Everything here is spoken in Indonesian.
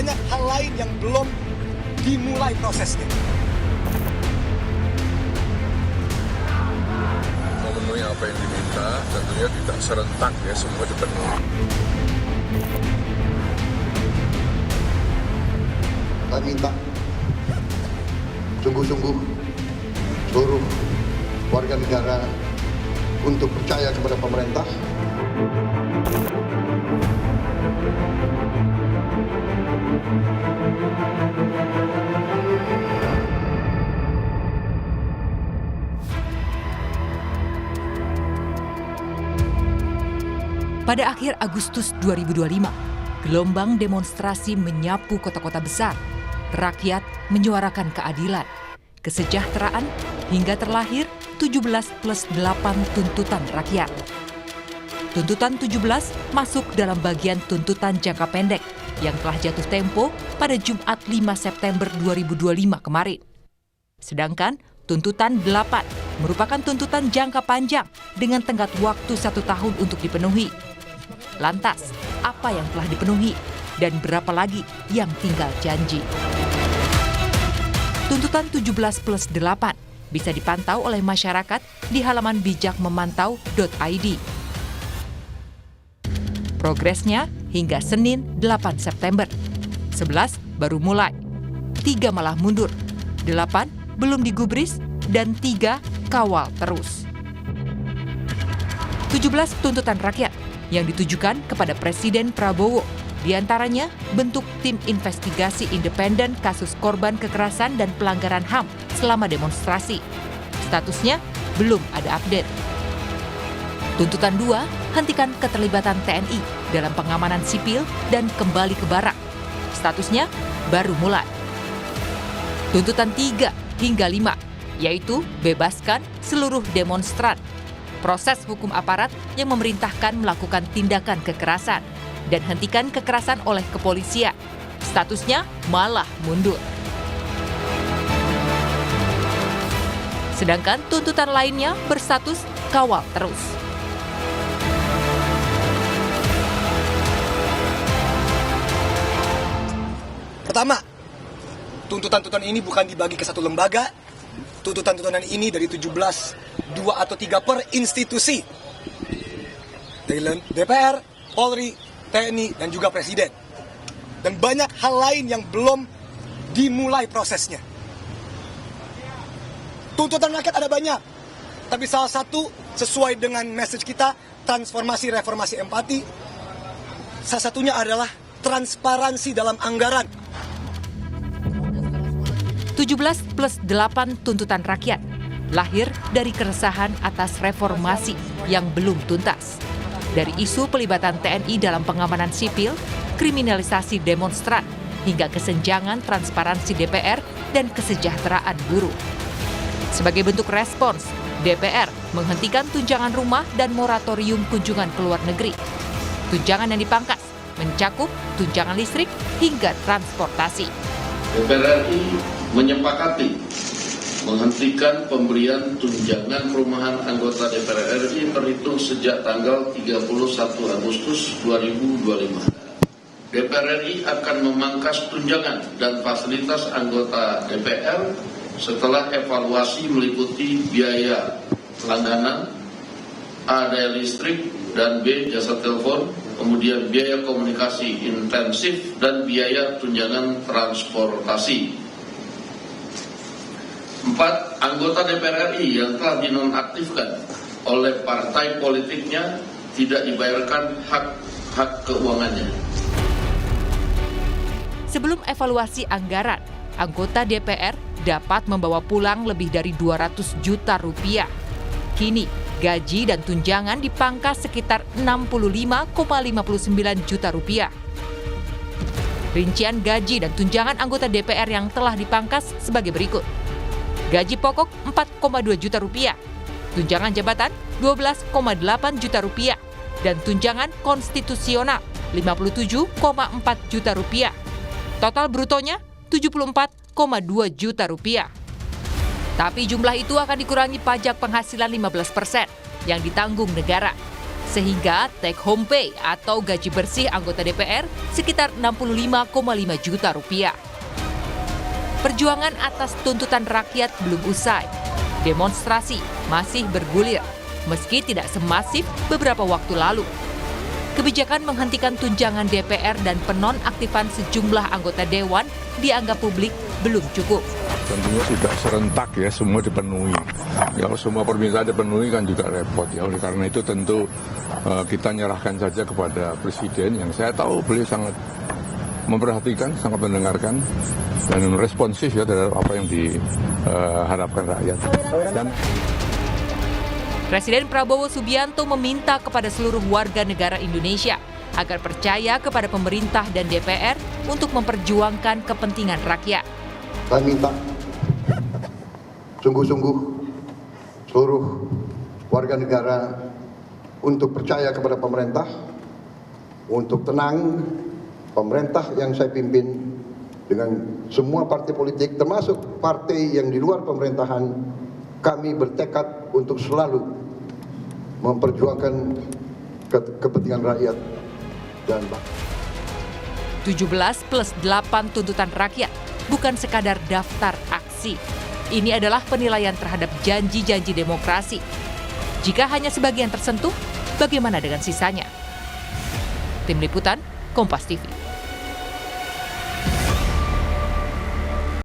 banyak hal lain yang belum dimulai prosesnya. Memenuhi apa yang diminta, tentunya tidak serentak ya, semua dipenuhi. Kami minta sungguh-sungguh seluruh warga negara untuk percaya kepada pemerintah. Pada akhir Agustus 2025, gelombang demonstrasi menyapu kota-kota besar. Rakyat menyuarakan keadilan, kesejahteraan, hingga terlahir 17+8 tuntutan rakyat. Tuntutan 17 masuk dalam bagian tuntutan jangka pendek yang telah jatuh tempo pada Jumat 5 September 2025 kemarin. Sedangkan tuntutan 8 merupakan tuntutan jangka panjang dengan tenggat waktu 1 tahun untuk dipenuhi. Lantas, apa yang telah dipenuhi dan berapa lagi yang tinggal janji? Tuntutan 17+8 bisa dipantau oleh masyarakat di halaman bijakmemantau.id. Progresnya hingga Senin 8 September. 11 baru mulai, 3 malah mundur, 8 belum digubris, dan 3 kawal terus. 17 tuntutan rakyat yang ditujukan kepada Presiden Prabowo, diantaranya bentuk tim investigasi independen kasus korban kekerasan dan pelanggaran HAM selama demonstrasi. Statusnya belum ada update. Tuntutan 2, hentikan keterlibatan TNI dalam pengamanan sipil dan kembali ke barak. Statusnya baru mulai. Tuntutan 3 hingga 5, yaitu bebaskan seluruh demonstran. Proses hukum aparat yang memerintahkan melakukan tindakan kekerasan dan hentikan kekerasan oleh kepolisian. Statusnya malah mundur. Sedangkan tuntutan lainnya berstatus kawal terus. Pertama, tuntutan-tuntutan ini bukan dibagi ke satu lembaga. Tuntutan-tuntutan ini dari 17, 2 atau 3 per institusi. Dari DPR, Polri, TNI, dan juga Presiden. Dan banyak hal lain yang belum dimulai prosesnya. Tuntutan rakyat ada banyak. Tapi salah satu sesuai dengan message kita, transformasi, reformasi, empati. Salah satunya adalah transparansi dalam anggaran. 17+8 tuntutan rakyat lahir dari keresahan atas reformasi yang belum tuntas. Dari isu pelibatan TNI dalam pengamanan sipil, kriminalisasi demonstran, hingga kesenjangan transparansi DPR dan kesejahteraan buruh. Sebagai bentuk respons, DPR menghentikan tunjangan rumah dan moratorium kunjungan ke luar negeri. Tunjangan yang dipangkas mencakup tunjangan listrik hingga transportasi. DPR RI menyepakati menghentikan pemberian tunjangan perumahan anggota DPR RI terhitung sejak tanggal 31 Agustus 2025. DPR RI akan memangkas tunjangan dan fasilitas anggota DPR setelah evaluasi meliputi biaya langganan, A daya listrik, dan B jasa telepon, kemudian biaya komunikasi intensif dan biaya tunjangan transportasi. 4. Anggota DPR RI yang telah dinonaktifkan oleh partai politiknya tidak dibayarkan hak keuangannya. Sebelum evaluasi anggaran, anggota DPR dapat membawa pulang lebih dari 200 juta rupiah. Kini, gaji dan tunjangan dipangkas sekitar 65,59 juta rupiah. Rincian gaji dan tunjangan anggota DPR yang telah dipangkas sebagai berikut. Gaji pokok 4,2 juta rupiah, tunjangan jabatan 12,8 juta rupiah, dan tunjangan konstitusional 57,4 juta rupiah. Total brutonya 74,2 juta rupiah. Tapi jumlah itu akan dikurangi pajak penghasilan 15% yang ditanggung negara. sehingga take home pay atau gaji bersih anggota DPR sekitar 65,5 juta rupiah. Perjuangan atas tuntutan rakyat belum usai. Demonstrasi masih bergulir, meski tidak semasif beberapa waktu lalu. Kebijakan menghentikan tunjangan DPR dan penonaktifan sejumlah anggota dewan dianggap publik belum cukup. Tentunya tidak serentak ya, semua dipenuhi. Kalau semua permintaan dipenuhi kan juga repot ya. Oleh karena itu tentu kita nyerahkan saja kepada Presiden yang saya tahu beliau sangat memperhatikan, sangat mendengarkan dan responsif ya terhadap apa yang diharapkan rakyat. Dan Presiden Prabowo Subianto meminta kepada seluruh warga negara Indonesia agar percaya kepada pemerintah dan DPR untuk memperjuangkan kepentingan rakyat. Kami minta sungguh-sungguh seluruh warga negara untuk percaya kepada pemerintah, untuk tenang. Pemerintah yang saya pimpin dengan semua partai politik, termasuk partai yang di luar pemerintahan, kami bertekad untuk selalu memperjuangkan kepentingan rakyat dan bangsa. 17 plus 8 tuntutan rakyat bukan sekadar daftar aksi. Ini adalah penilaian terhadap janji-janji demokrasi. Jika hanya sebagian tersentuh, bagaimana dengan sisanya? Tim Liputan, Kompas TV.